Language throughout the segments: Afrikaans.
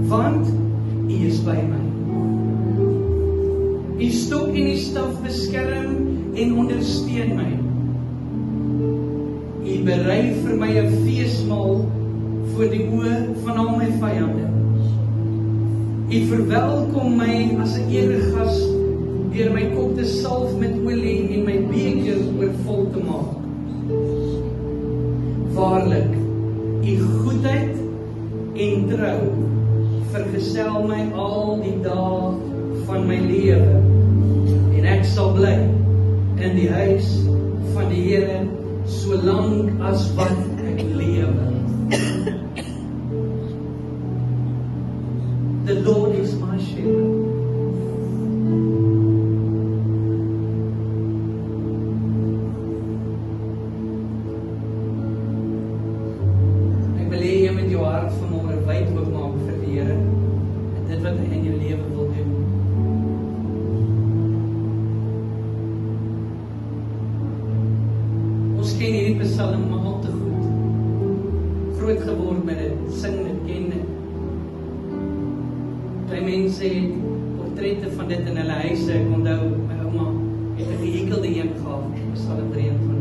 Want U is by my. U stok en U staf beskerm en ondersteun my. U berei vir my 'n feesmaal voor die oë van al my vyande. U verwelkom my as 'n eregas deur my kop te salf met olie en my beker oorvol te maak. Waarlik, U goedheid en trou vergesel my al die dae van my lewe, en ek sal bly in die huis van die Here solank as wat ek lewe. The Lord is my shepherd. Ek wil hê jy met jou hart vanmôre wyd oopmaak vir die Here en dit wat hy in jou lewe wil doen. Ons ken hierdie psalm maar al te goed. Groot geword met dit, sing dit, ken dit. Baie mense het portrette van dit in hulle huise. Ek onthou, my ouma het 'n gehekelde een gehad, Psalm 23.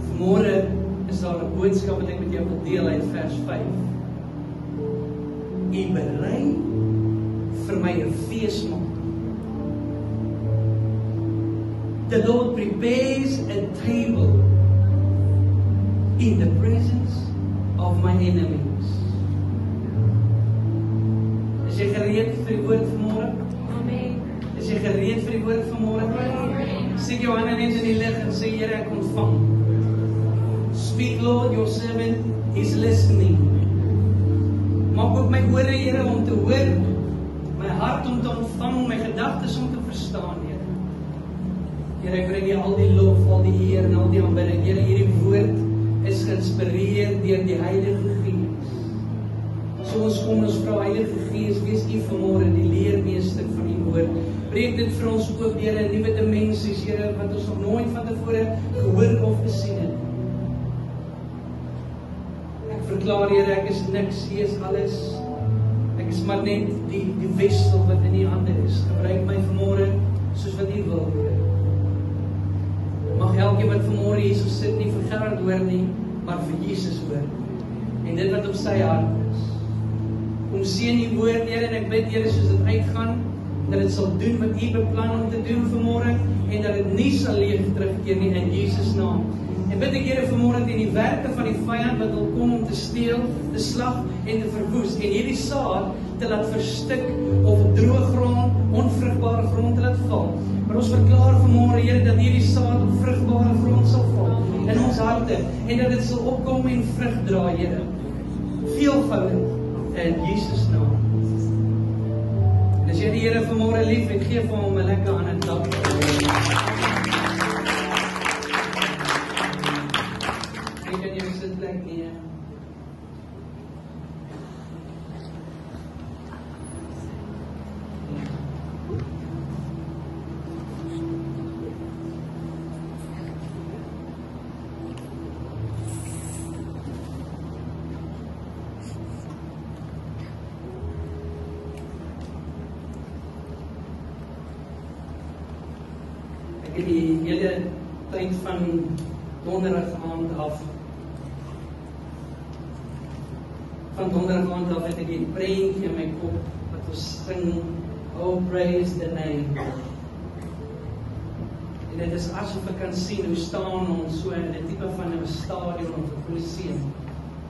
Vanmôre is daar 'n boodskap wat ek met jou wil deel uit vers 5. U berei vir my 'n feesmaal. The Lord prepares a table in the presence of my enemies. Is jy gereed vir die woord vanmôre? Amen. Is jy gereed vir die woord vanmôre? Amen. Steek jou hande net in die lig en sê, Here, ek ontvang. Speak, Lord, your servant is listening. Maak ook my ore, Here, om te hoor, my hart om te ontvang, my gedagtes om te verstaan, Here. Here, ek bring jy al die lof, al die eer en al die aanbidding. Here, hierdie woord is geïnspireer deur die Heilige Gees. So ons kom ons vra, Heilige Gees, wees U vanmôre die leermeester van U woord. Breek dit vir ons oop, Here, 'n nuwe dimensies, Here, wat ons nog nooit van tevore gehoor of gesien het. Ek verklaar, Here, ek is niks, U is alles. Ek is maar net die wissel wat in U hande is. Gebruik my vanmôre soos wat U wil, Here. Mag elkeen wat vanmôre hier so sit nie vir Gerard hoor nie, maar vir Jesus hoor. En dit wat op sy hart is. Kom seën U woord, Here, en ek bid, Here, soos dit uitgaan, dat dit sal doen wat U beplan om te doen vanmôre, en dat dit nie sal leeg terugkeer nie, in Jesus naam. En bid ek Here vanmôre teen die werke van die vyand wat wil kom om te steel, te slag en te verwoes en hierdie saad te laat verstik of op droë grond, onvrugbare grond te laat val. Maar ons verklaar vanmôre Here dat hierdie saad op vrugbare grond sal val in ons harte en dat dit sal opkom en vrug dra, Here. Veelvoudig in Jesus naam. En as jy die Here vanmôre liefhet, gee vir hom 'n lekker hande klap. Ek kan jou sit plek neer. Ek het die hele tyd van donderdag aand af het ek die prentjie in my kop wat ons sing, oh praise the name. En dit is asof ek kan sien hoe staan ons so in 'n tipe van 'n stadion of 'n kolosseum.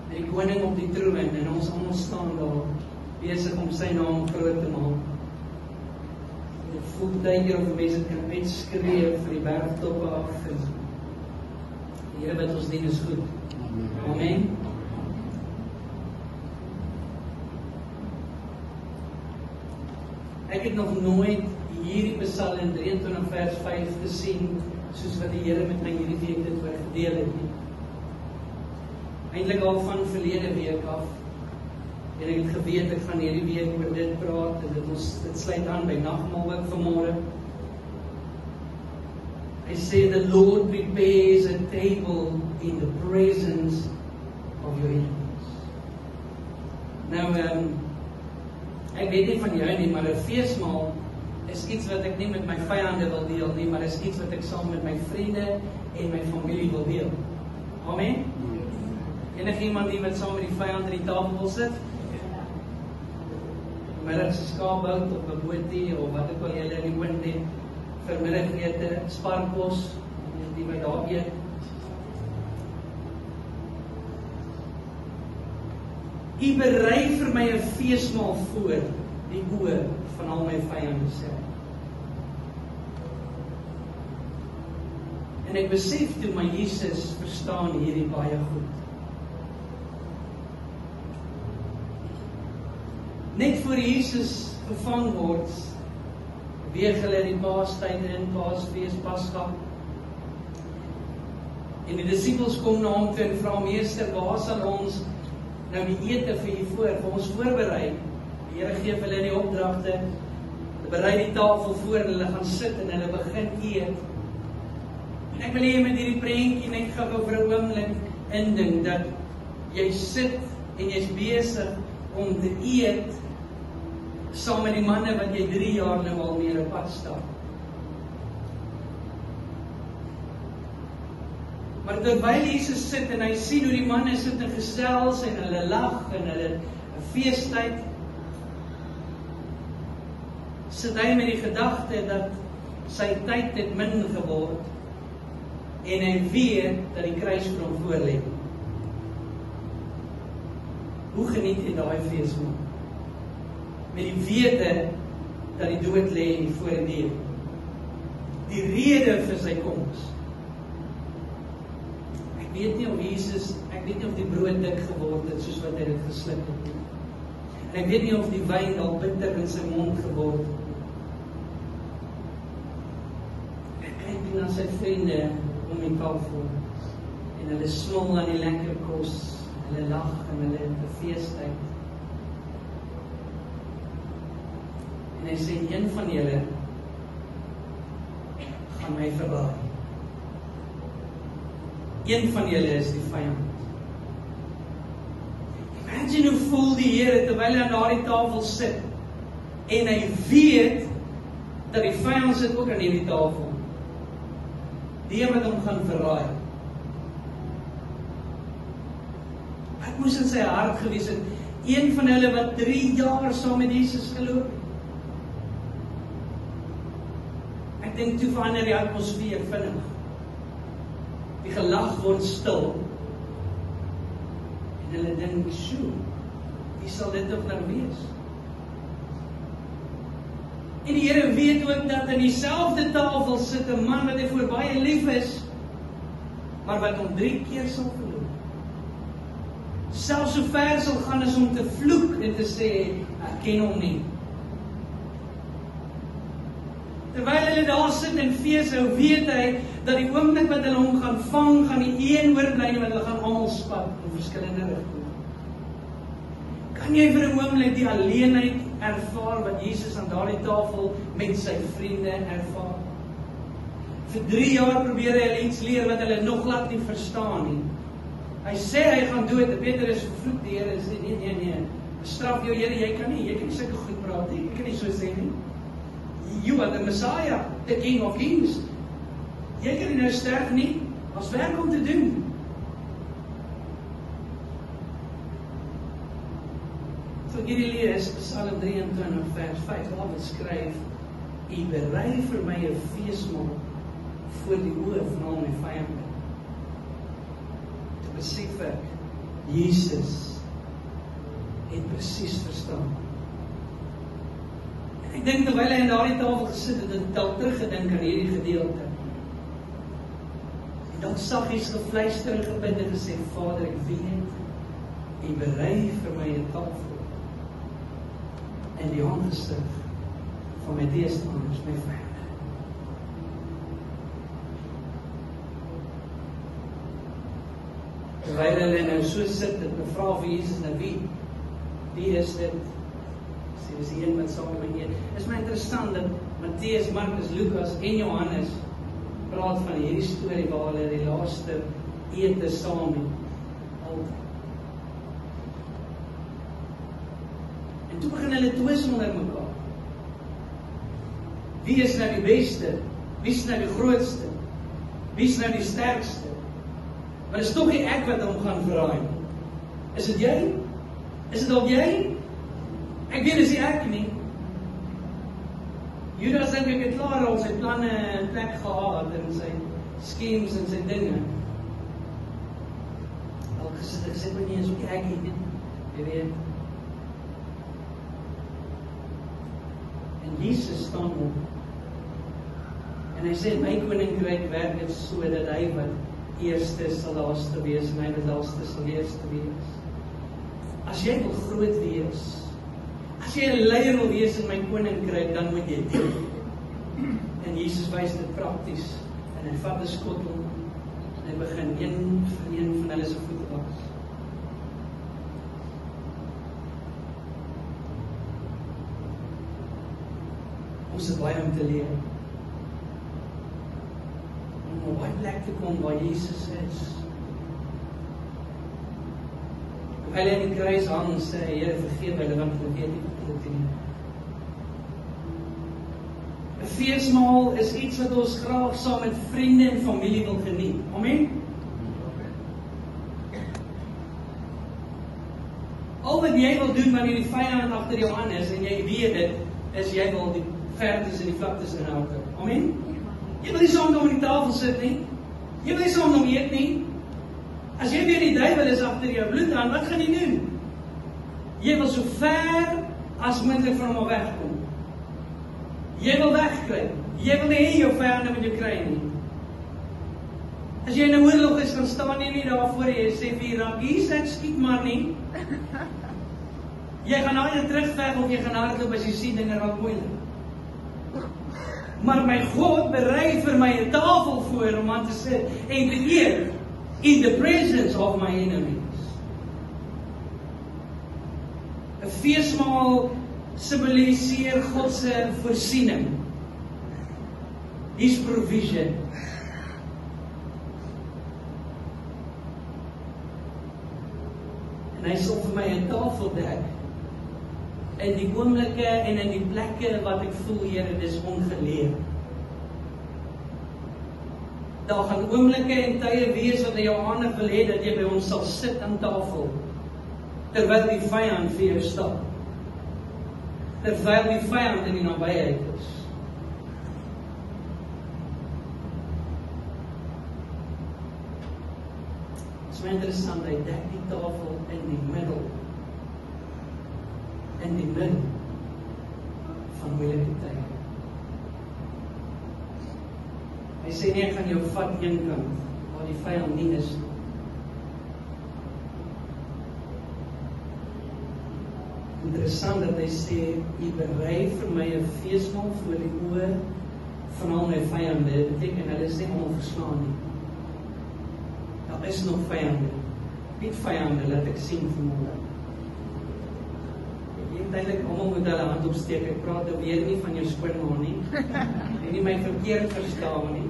En die koning op die troon en ons almal staan daar besig om sy naam groot te maak. Dit voel baie keer of mense kan uitskree vir die bergtoppe af. Die Here wat ons dien is goed. Amen. Ek het nog nooit hierdie Psalm 23 vers 5 gesien soos wat die Here met my hierdie week dit gedeel het nie. Eintlik al van verlede week af. En ek het geweet ek gaan hierdie week oor dit praat en dit sluit aan by nagmaal ook vanmôre. I say the Lord prepares a table in the presence of your enemies. Nou ek weet nie van jou nie, maar 'n feesmaal is iets wat ek nie met my vyande wil deel nie, maar is iets wat ek saam met my vriende en my familie wil deel. Amen. Enigiemand die wat saam met die vyand aan die tafel wil sit? Middags skaapbout op 'n bootjie of wat ook al julle in die wind het, vir middagete, sparkos, die wat daar eet. U berei vir my 'n feesmaal voor die oë van al my vyande sê. En ek besef toe my Jesus verstaan hierdie baie goed. Net voor Jesus gevang word, weeg hulle die Paastyd in, Paasfees, Pasga. En die disippels kom na hom toe en vra, Meester, waar sal ons nou die ete vir u vir ons voorberei? Die Here gee vir hulle die opdragte, hulle berei die tafel voor en hulle gaan sit en hulle begin eet. En ek wil hê met hierdie prentjie net gou vir 'n oomblik indink dat jy sit en jy's besig om te eet saam met die manne wat jy 3 jaar nou al mee op pad stap. Maar terwyl Jesus sit en hy sien hoe die manne sit en gesels en hulle lag en hulle 'n feestyd, sit hy met die gedagte dat sy tyd het min geword en hy weet dat die kruis vir hom voor lê. Hoe geniet hy daai feesmaal? Met die wete dat die dood lê in die voordeur. Die rede vir sy koms. Ek weet nie of die brood dik geword het soos wat hy dit gesluk het. En ek weet nie of die wyn al bitter in sy mond geword het. Ek kyk na sy vriende om die tafel en hulle smil aan die lekker kos, hulle lag en hulle het 'n feestyd. En hy sê, een van julle gaan my verraai. Een van julle is die vyand. Imagine hoe voel die Here terwyl hy aan daardie tafel sit en hy weet dat die vyand sit ook aan hierdie tafel. Die wat hom gaan verraai. Wat moes in sy hart gewees het? Een van hulle wat 3 jaar saam met Jesus geloop het. Ek dink toe verander die atmosfeer vinnig. Die gelag word stil. En hulle dink, sjoe, wie sal dit nog nou wees? En die Here weet ook dat aan dieselfde tafel sit 'n man wat hy voor baie lief is, maar wat hom 3 keer sal verloor. Selfs so ver sal gaan as om te vloek en te sê, ek ken hom nie. Terwyl hulle daar sit en fees hou, weet hy dat die oomblik wat hulle hom gaan vang, gaan die een oorbly wat hulle gaan almal spat in verskillende rigtings. Kan jy vir 'n oomblik die alleenheid ervaar wat Jesus aan daardie tafel met sy vriende ervaar? Vir 3 jaar probeer hy hulle iets leer wat hulle nog glad nie verstaan nie. Hy sê hy gaan dood, en Petrus vervloek die Here en sê, nee, straf jou Here, jy kan nie sulke goed praat nie, jy kan nie so sê nie. You are the Messiah, the King of Kings. Jy kan nie nou sterf nie, as werk om te doen. So hierdie lees, Psalm 23 vers 5, Dawid skryf, U berei vir my 'n feesmaal voor die oë van al my vyande. Te besef ek, Jesus het presies verstaan. En ek dink terwyl hy aan daardie tafel gesit het, het dalk teruggedink aan hierdie gedeelte. En dan saggies gefluister en gebid en gesê, Vader, ek weet, U berei vir my 'n tafel in die aangesig van my teestanders, my vyande. Terwyl hulle nou so sit en vra vir Jesus, nou wie is dit? Sê, dis die een wat saam met my eet. Is my interessant dat Matteus, Markus, Lukas en Johannes praat van hierdie storie waar hulle die laaste ete saam het. Altyd. En toe begin hulle twis onder mekaar. Wie is nou die beste? Wie is nou die grootste? Wie is nou die sterkste? Maar is toch nie ek wat hom gaan verraai. Is dit jy? Is dit al jy? Ek weet is nie ek nie. Judas dink ek het klaar al sy planne in plek gehad en sy schemes en sy dinge. Al gesê maar nie, is ook ek nie. Jy weet. En Jesus staan op. En hy sê, my koninkryk werk dit so dat hy wat eerste sal laaste wees en hy wat laaste sal eerste wees. As jy wil groot wees, as jy 'n leier wil wees in my koninkryk, dan moet jy dit. En Jesus wys dit prakties. En hy vat 'n skottel en hy begin een van hulle se voete was. Ons het baie om te leer. Om op baie plek te kom waar Jesus is. Hy lê in die kruis hang en sê, Here, vergeef hulle want hulle weet nie wat hulle doen. 'n Feesmaal is iets wat ons graag saam met vriende en familie wil geniet. Amen? Al wat jy wil doen wanneer die vyand agter jou aan is en jy weet dit, is jy wil die vertes en die vlaktes inhou. Amen? Jy wil nie saam met hom aan die tafel sit nie. Jy wil nie saam met hom eet nie. As jy weet die duiwel is agter jou bloed aan, wat gaan jy doen? Jy wil so ver as moontlik van hom wegkom. Jy wil wegkry. Jy wil nie jou vyande met jou kry nie. As jy in 'n oorlog is, dan staan jy nie daar voor jy sê vir Irakies, ek skiet maar nie. Jy gaan nou net terugveg of jy gaan hardloop as jy sien dinge raak moeilik. Maar my God berei vir my 'n tafel voor om aan te sit en te eet in the presence of my enemies. 'n Feesmaal simboliseer God se voorsiening. His provision. En hy sal vir my 'n tafel dek in die oomblikke en in die plekke wat ek voel, Here, dis ongeleer. Daar gaan oomblikke en tye wees wat hy jou aandag wil hê dat jy by hom sal sit aan tafel, terwyl die vyand vir jou stap. Terwyl die vyand in die nabyheid is. So interessant, hy dek die tafel in die middel van moeilike tye. Hy sê nie, ek gaan jou vat een kant, waar die vyand nie is nie. Interessant dat hy sê, jy berei vir my 'n feesmaal voor die oë van al my vyande. Dit beteken, hulle is nie almal verslaan nie. Daar is nog vyande. Nie vyande, laat ek sien vanmôre. Jy het eintlik almal moet hulle hand opsteek. Ek praat nou weer nie van jou skoonma nie. En nie my verkeerd verstaan nie.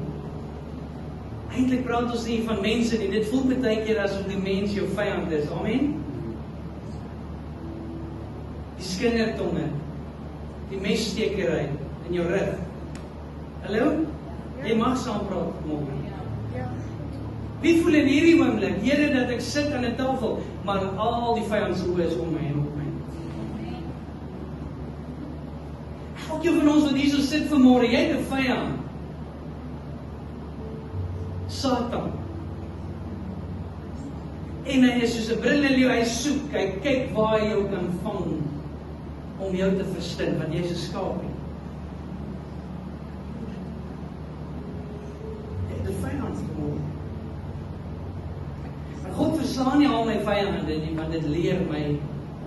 Eintlik praat ons nie van mense nie. Dit voel baie keer asof die mens jou vyand is. Amen. Die skindertonge, die messtekery in jou rug. Hallo? Jy mag saam praat vanmôre. Wie voel in hierdie oomblik, Here, dat ek sit aan 'n tafel, maar al die vyand se oë is om my en op my. Elkeen van ons wat hier so sit vanmôre, jy het 'n vyand. Satan. En hy is soos 'n brilleleeu, hy soek, hy kyk waar hy jou kan vang om jou te verstin, want jy is 'n skaapie. Jy het 'n vyand vanmôre. Maar God verslaan nie al my vyande nie, want dit leer my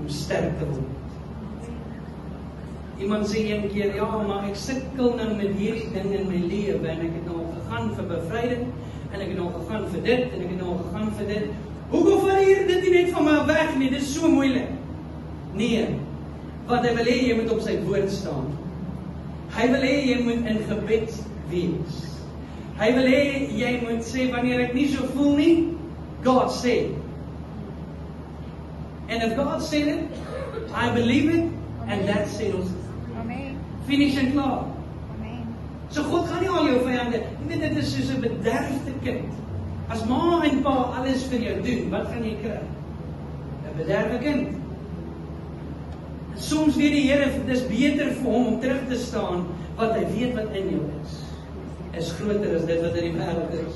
om sterk te word. Iemand sê een keer, ja, maar ek sukkel nou met hierdie ding in my lewe, en ek het nou gegaan vir bevryding, en ek het nou gegaan vir dit, en ek het nou gegaan vir dit. Hoekom val hier dit nie net van my weg nie? Dit is so moeilik. Nee, wat hy wil hê, jy moet op sy woord staan. Hy wil hê, jy moet in gebed wees. Hy wil hê, jy moet sê, wanneer ek nie so voel nie, God said. And if God said it, I believe it, and that settles it. Amen. Finish en klaar. Amen. So God gaan nie al jou vyande, jy weet, dit is soos 'n bederfde kind. As ma en pa alles vir jou doen, wat gaan jy kry? 'n Bederfde kind. Soms weet die Here, dis beter vir hom om terug te staan, wat hy weet wat in jou is groter as dit wat in die wêreld is.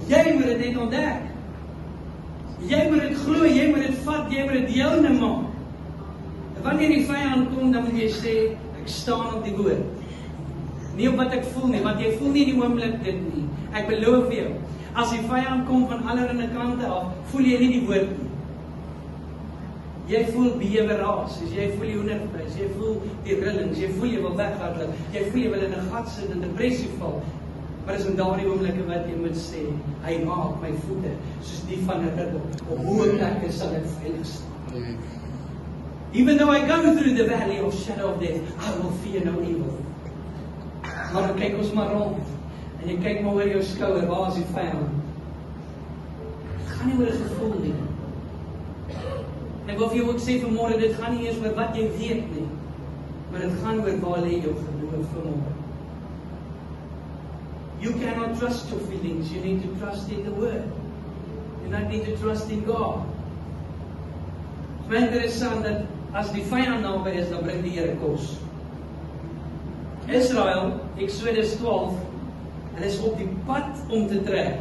Jy moet dit net ontdek. Jy moet dit glo, jy moet dit vat, jy moet dit joune maak. En wanneer die vyand kom, dan moet jy sê, ek staan op die woord. Nie op wat ek voel nie, want jy voel nie in die oomblik dit nie. Ek beloof vir jou, as die vyand kom van allerlei kante af, voel jy nie die woord nie. Jy voel bewe raas, jy voel die hoendervleis, jy voel die rillings, jy voel jy wil weghardloop, jy voel jy wil in 'n gat sit en depressie val. Maar is in daardie oomblikke wat jy moet sê, hy maak my voete soos die van 'n ridder. Op hoë plekke sal ek veilig staan. Even though I go through the valley of shadow of death, I will fear no evil. Maar dan kyk ons maar rond, en jy kyk maar oor jou skouer, waar is die vyand? Het gaan nie oor 'n gevoel nie. Ek wil vir jou ook sê vanmôre, dit gaan nie eers oor wat jy weet nie, maar dit gaan oor waar lê jou geloof vanmôre. You cannot trust your feelings, you need to trust in the word. You need to trust in God. Het is interessant dat as die vyand naby is, dan bring die Here kos. Israel, Exodus 12, hulle is op die pad om te trek.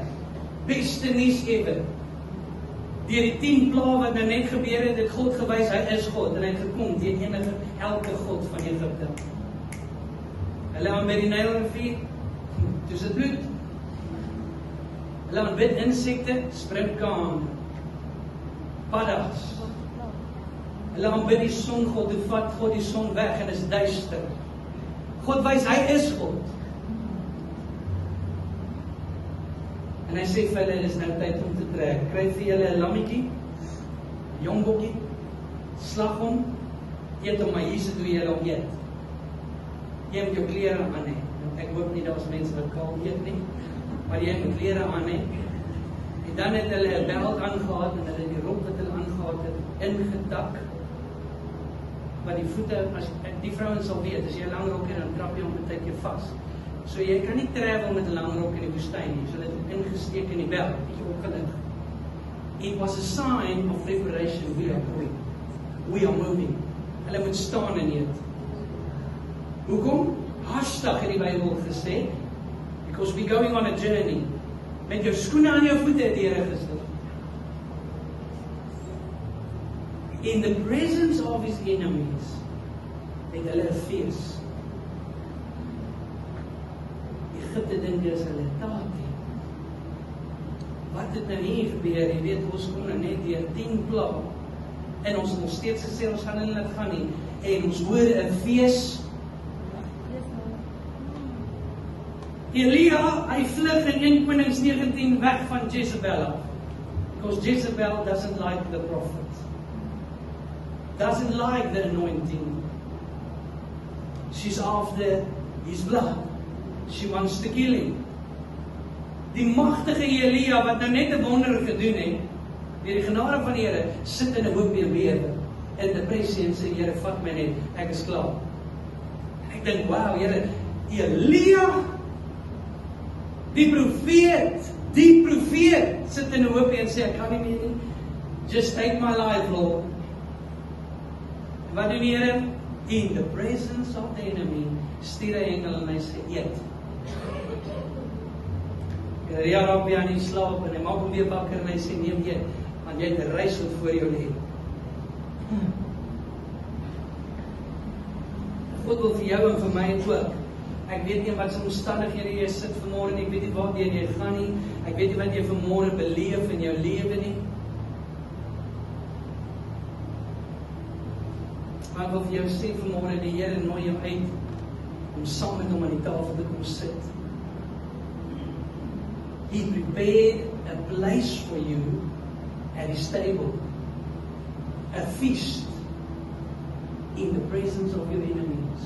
Beste nuus ever. Deur die 10 plaae wat nou net gebeur het, het God gewys, hy is God, en hy het gekom teen elke god van Egipte. Hulle aanbid die Nylrivier, dis dit bloed. Hulle aanbid insekte, sprinkaan, paddas. Hulle aanbid die songod, toe vat God die son weg en is duister. God wys, hy is God. En hy sê vir hulle, dit is nou tyd om te trek. Kry vir julle 'n lammetjie, jong bokkie, slag hom, eet hom, maar hier sit hoe julle hom eet. Jy moet jou klere aan hê. Ek hoop nie, daar was mense wat kaal eet nie, maar jy moet klere aan hê. En dan het hulle 'n beld aangehad, en hulle die rok wat hulle aangehad het, ingedak, wat die voete, as die vrouens sal weet, as jy 'n lang rok het, dan trap jy hom baie keer vas. So jy kan nie travel met 'n lang rok in die woestyn nie, so dit het ingesteek in die bel, bietjie opgelig. It was a sign of preparation. We are going. We are moving. Hulle moet staan en eet. Hoekom? Hashtag in die Bybel gesê, because we're going on a journey. Met jou skoene aan jou voete het die Here gesê. In the presence of his enemies, het hulle 'n fees. Egipte dink dis hulle taak. Wat het nou hier gebeur? Jy weet, ons kom nou net deur 10 plae. En ons het nog steeds gesê, ons gaan nie laat gaan nie. En ons hoor 'n fees. Elia, hy vlug in 1 Konings 19 weg van Jezebel. Because Jezebel doesn't like the prophet. Doesn't like the anointing. She's after his blood. She wants to kill him. Die magtige Elia, wat nou net 'n wonder gedoen het, deur die genade van die Here, sit in 'n hoop weer in depressie en sê, Here, vat my net, ek is klaar. Ek dink, wow, Here, Elia, die profeet, sit in 'n hoop en sê, ek kan nie meer nie. Just take my life, Lord. En wat doen die Here? In the presence of the enemy, stuur hy engel en hy sê, eet. Elia raak by aan die slaap en hy maak hom weer wakker en hy sê, neem eet, want jy het 'n reis wat voor jou lê. God wil vir jou en vir my ook. Ek weet nie wat se omstandighede jy sit vanmôre nie, ek weet nie waartoe jy gaan nie, ek weet nie wat jy vanmôre beleef in jou lewe nie. Maar ek wil vir jou sê vanmôre, die Here nooi jou uit om saam met hom aan die tafel te kom sit. He prepared a place for you at his table. A feast in the presence of your enemies.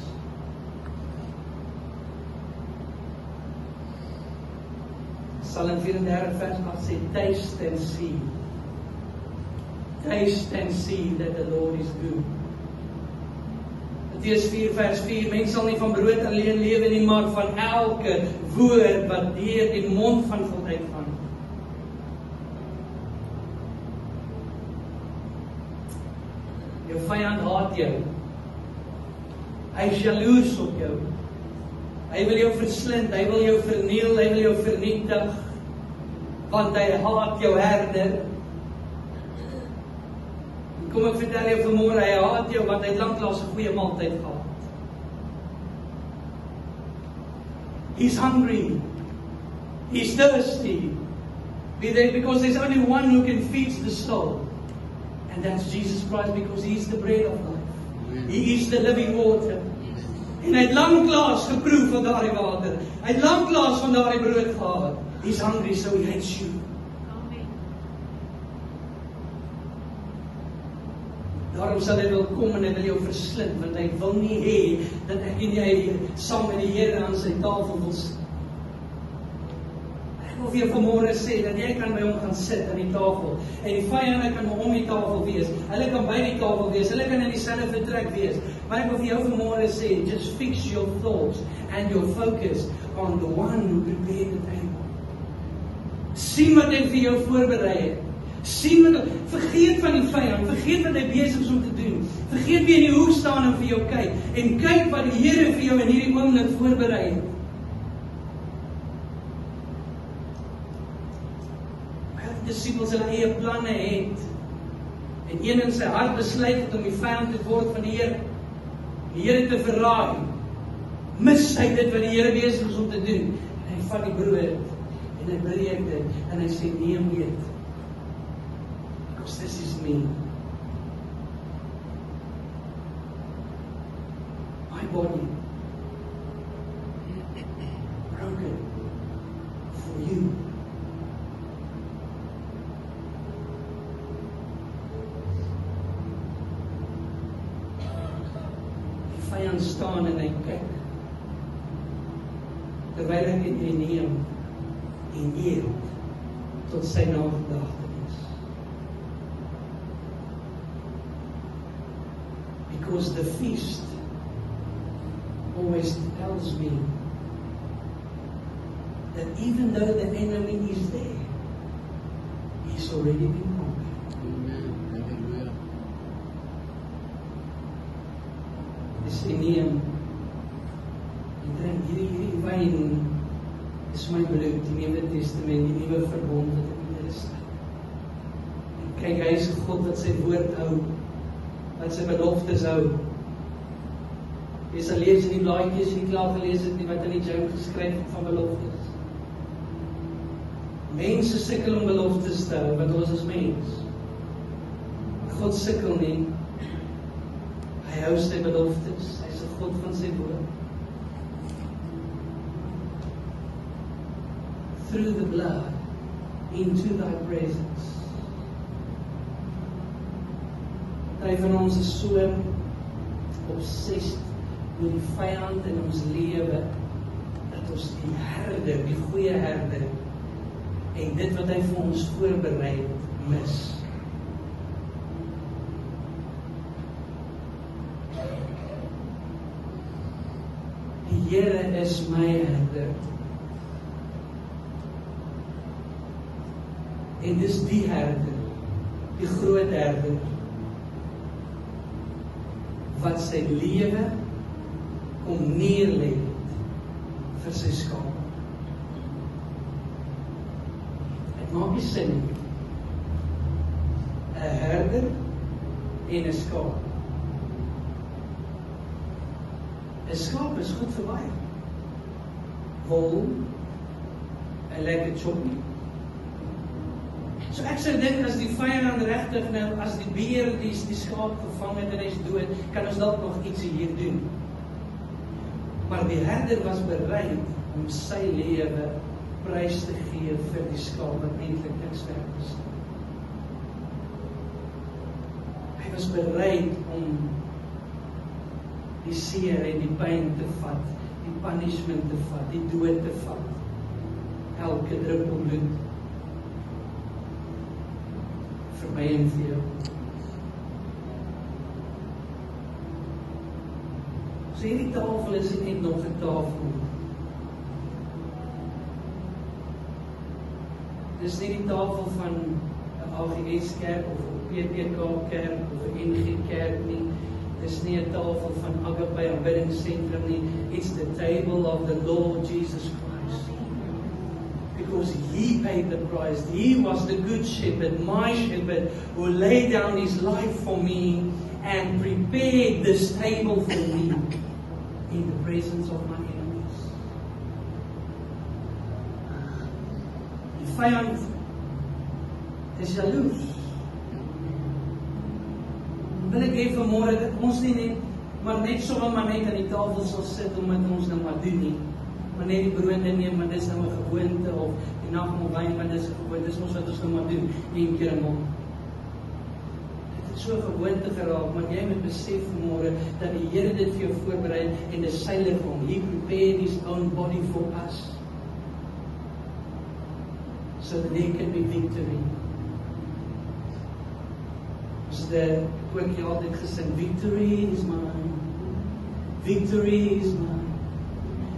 Psalm 34 vers 8 sê, taste and see. Taste and see that the Lord is good. Matteus 4 vers 4, mens sal nie van brood alleen lewe nie, maar van elke woord wat deur die mond van God uitgaan. Jou vyand haat jou. Hy is jaloers op jou. Hy wil jou verslind, hy wil jou verniel, hy wil jou vernietig, want hy haat jou herder. Kom ek vertel jou vanmôre, hy haat jou, want hy het lanklaas 'n goeie maaltyd gehad. He's hungry. He's thirsty. Because there's only one who can feed the soul. And that's Jesus Christ, because He is the bread of life. He is the living water. En hy het lanklaas geproef van daardie water. Hy het lanklaas van daardie brood gehad. He's hungry, so he hates you. Daarom sal hy wil kom en hy wil jou verslind, want hy wil nie hê dat ek en jy saam met die Here aan sy tafel wil sit. Ek wil vir jou vanmôre sê dat jy kan by hom gaan sit aan die tafel en die vyande kan om die tafel wees. Hulle kan by die tafel wees, hulle kan in dieselfde vertrek wees. Maar ek wil vir jou vanmôre sê, just fix your thoughts and your focus on the one who prepared the table. Sien wat hy vir jou voorberei het. Sien wat, vergeet van die vyand, vergeet wat hy besig is om te doen. Vergeet wie in die hoek staan en vir jou kyk. En kyk wat die Here vir jou in hierdie oomblik voorberei het. Die disippels hulle eie planne het. En een in sy hart besluit het om die vyand te word van die Here. Die Here te verraai. Mis hy dit wat die Here besig is om te doen. En hy vat die brood en hy breek dit en hy sê, neem eet. Because this is me. My body broken for you. Die vyand staan en hy kyk. Terwyl ek dit neem en eet tot sy nagedagtenis. Because the feast always tells me that even though the enemy is there, he's already been conquered. Amen. Hallelujah. Dis neem en drink hierdie wyn is my bloed, die Nuwe Testament, die nuwe verbond wat ek in julle stel. En kyk, hy is 'n God wat sy woord hou. wat sy beloftes hou. Jy sal lees in die blaadjies, jy nie klaar gelees het nie, wat in die James geskryf het van beloftes. Mense sukkel om beloftes te hou, want ons is mens. God sukkel nie. Hy hou sy beloftes. Hy is 'n God van sy woord. Through the blood, into thy presence. Party van ons is so obsessed met die vyand in ons lewe, dat ons die herder, die goeie herder, en dit wat hy vir ons voorberei mis. Die Here is my herder. En dis die herder, die groot herder, wat sy lewe kom neerlê vir sy skaap. Dit maak nie sin nie. 'n herder en 'n skaap. 'n skaap is goed vir baie. Wol, 'n lekker choppie. So ek sou dink as die vyand regtig nou, as die beer die skaap gevang het en hy's dood, kan ons dalk nog ietsie hier doen. Maar die herder was bereid om sy lewe prys te gee vir die skaap wat eintlik niks werd is. Hy was bereid om die seer en die pyn te vat, die punishment te vat, die dood te vat. Elke druppel bloed. Vir my en vir jou. So hierdie tafel is nie net nog 'n tafel. Dis nie die tafel van 'n AGS kerk of 'n PPK kerk of 'n NG kerk nie. Dis nie 'n tafel van Agape aanbiddingsentrum nie. It's the table of the Lord Jesus Christ. Because He paid the price. He was the good shepherd, my shepherd, who laid down His life for me and prepared this table for me in the presence of my enemies. Die vyand is jaloers. Wil ek hê vanmôre dat ons nie net, maar net sommer maar net aan die tafel sal sit omdat ons nou maar doen nie. Maar net die brood neem, want dis nou 'n gewoonte, of die nagmaal wyn, want dis 'n gewoonte, dis ons wat ons nou maar doen, een keer 'n maand. Dit het so 'n gewoonte geraak, maar jy moet besef vanmôre dat die Here dit vir jou voorberei en dis sy liggaam. He prepared His own body for us, so that there can be victory. Ons het ook hier altyd gesing, victory is mine, victory is mine.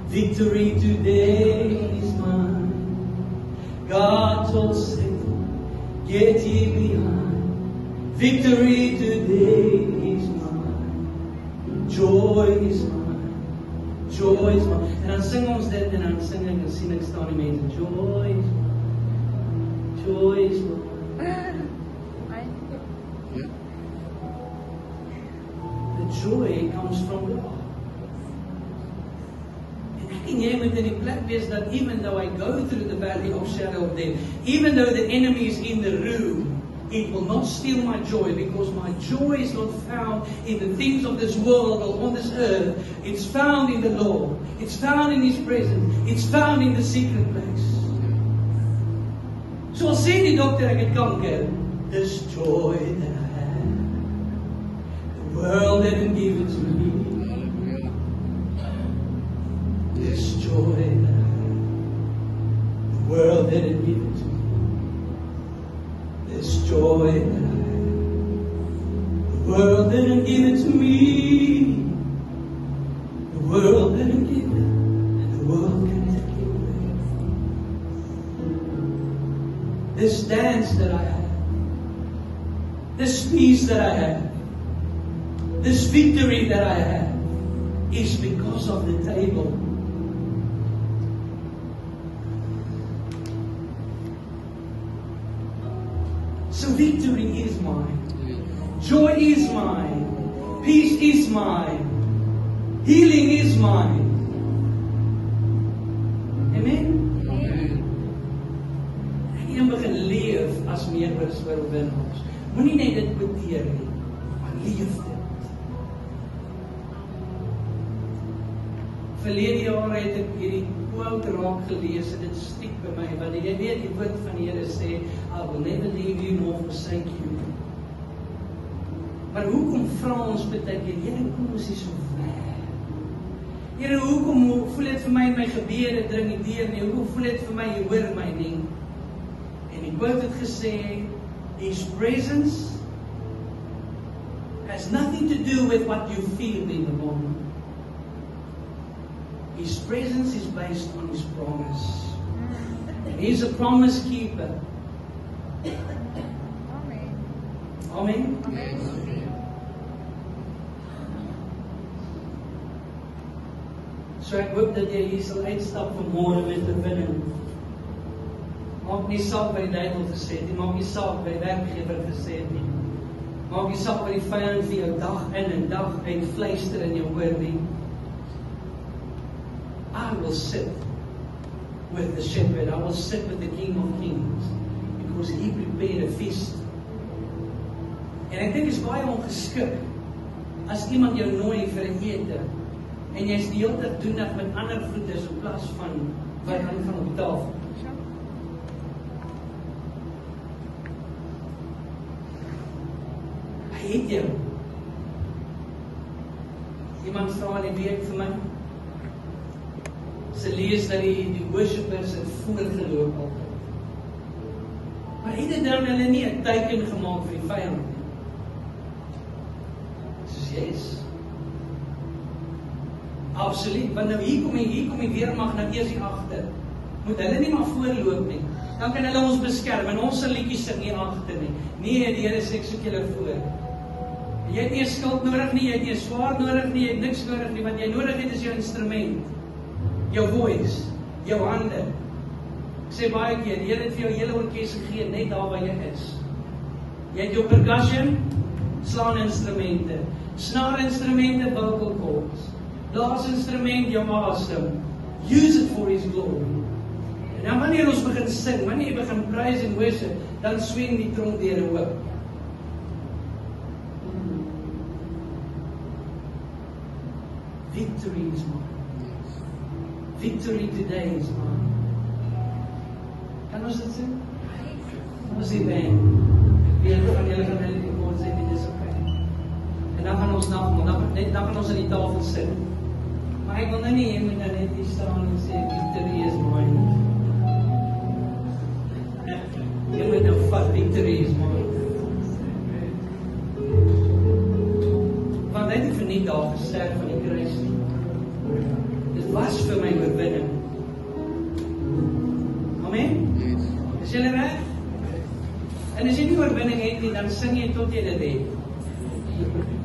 Victory today is mine. God told Satan, get ye behind. Victory today is mine. Joy is mine. Joy is mine. En dan sing ons dit en dan sing ek en sien ek staan die mense. Joy is mine. Joy is mine. The joy comes from God. En jy moet in die plek wees that even though I go through the valley of shadow of death, even though the enemy is in the room, it will not steal my joy, because my joy is not found in the things of this world or on this earth. It's found in the Lord. It's found in His presence. It's found in the secret place. So al sê die dokter ek het kanker, this joy that I have, the world didn't give it to me. This joy that I have, the world didn't give it to me. This joy that I have, the world didn't give it to me. The world didn't give it, and the world can't take it away. This dance that I have, this peace that I have, this victory that I have, is because of the table. So victory is mine. Joy is mine. Peace is mine. Healing is mine. Amen? En jy begin leef as meer oorwinnaars. Moenie net dit beteer nie, maar leef dit. Verlede jaar het ek hierdie quote raak gelees en dit stiek by my, want jy weet die woord van die Here sê, I will never leave you nor forsake you. Maar hoekom vra ons baie keer, Here, hoekom is jy so ver? Here, hoekom voel dit vir my in my gebede dring nie deur nie? Hoekom voel dit vir my jy hoor my nie? En die quote het gesê, His presence has nothing to do with what you feel in the moment. His presence is based on His promise. He's a promise keeper. Amen. Amen. So ek hoop dat jy hier sal uitstap vanmôre met oorwinning. Maak nie saak wat die duiwel gesê het nie, maak nie saak wat die werkgewer gesê het nie. Maak nie saak wat die vyand vir jou dag in en dag uit fluister in jou oor nie. I will sit with the shepherd. I will sit with the King of Kings because He prepared a feast. En ek dink is baie ongeskik as iemand jou nooi vir 'n ete en jy's die hele tyd doenig met ander goedes in plaas van wat aangaan op die tafel. Hy het jou. Iemand vra in die week vir my, se lees dat die worshipers het voorgeloop altyd. Maar het dit dan hulle nie 'n teken gemaak vir die vyand nie? Soos jy is. Absoluut, want nou hier kom die weermag nou eers hier agter. Moet hulle nie maar voorloop nie. Dan kan hulle ons beskerm en ons sal liedjies sing hier agter nie. Nee, die Here sê ek soek julle voor. Jy het nie 'n skild nodig nie, jy het nie 'n swaard nodig nie, jy het niks nodig nie, wat jy nodig het is jou instrument. Jou voice, jou hande. Ek sê baie keer, die Here het vir jou hele orkes gegee net daar waar jy is. Jy het jou percussion, slaan instrumente, snaar instrumente, vocal cords. Blaas instrument, jou asem. Use it for His glory. En dan wanneer ons begin sing, wanneer jy begin praise en worship, dan swing die tronkdeure oop. Victory is mine. Victory today is mine. Kan ons dit sing? Ons sê band. Wie van julle gaan hulle die woord sê, dit is okay. En dan gaan ons dan gaan ons aan die tafel sit. Maar ek wil nou nie, jy moet nou net hier staan en sê, victory is mine. Jy moet nou vat, victory is mine. Want hy het nie verniet daar gesterf van die kruis nie. Dit was vir my oorwinning. Amen? Is julle reg? En as jy nie oorwinning het nie, dan sing jy tot jy dit het.